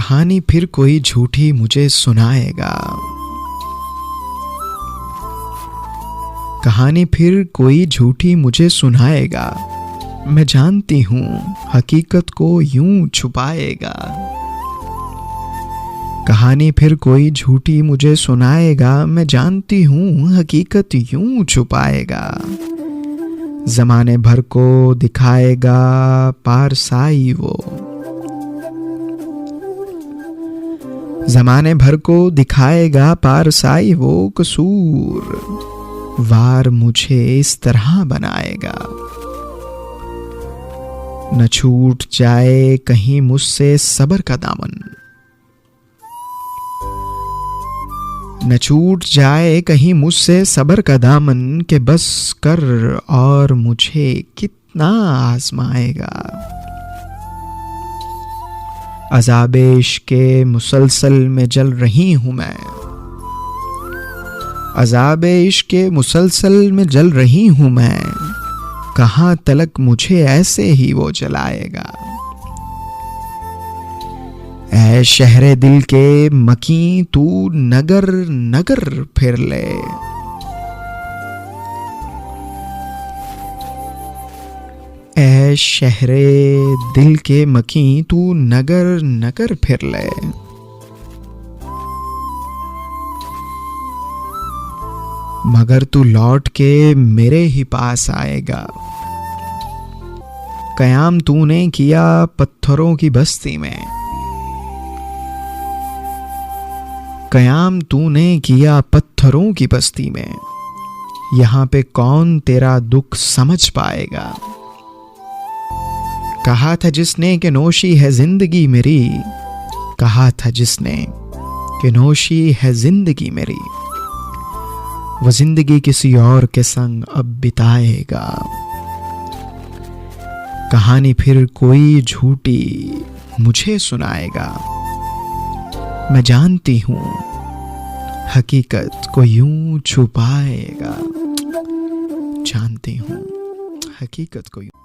कहानी फिर कोई झूठी मुझे सुनाएगा। कहानी फिर कोई झूठी मुझे सुनाएगा। मैं जानती हूँ हकीकत को यूं छुपाएगा। कहानी फिर कोई झूठी मुझे सुनाएगा। मैं जानती हूँ हकीकत यूं छुपाएगा। ज़माने भर को दिखाएगा पारसाई वो। ज़माने भर को दिखाएगा पारसाई वो। कसूर वार मुझे इस तरह बनाएगा। न छूट जाए कहीं मुझसे सब्र का दामन। न छूट जाए कहीं मुझसे सब्र का दामन के बस कर और मुझे कितना आजमाएगा। अज़ाब इश्क़ के मुसलसल में जल रही हूँ मैं। अज़ाब इश्क़ के मुसलसल में जल रही हूँ मैं। कहाँ तलक मुझे ऐसे ही वो जलाएगा। ऐ शहरे दिल के मकी तू नगर नगर फिर ले। ऐ शहरे दिल के मकी तू नगर नगर फिर ले। मगर तू लौट के मेरे ही पास आएगा। कयाम तूने किया पत्थरों की बस्ती में। कयाम तूने किया पत्थरों की बस्ती में। यहाँ पे कौन तेरा दुख समझ पाएगा। कहा था जिसने कि नोशी है जिंदगी मेरी। कहा था जिसने कि नोशी है जिंदगी मेरी। वो जिंदगी किसी और के संग अब बिताएगा। कहानी फिर कोई झूठी मुझे सुनाएगा। मैं जानती हूँ हकीकत को यूं छुपाएगा। जानती हूँ हकीकत को यूं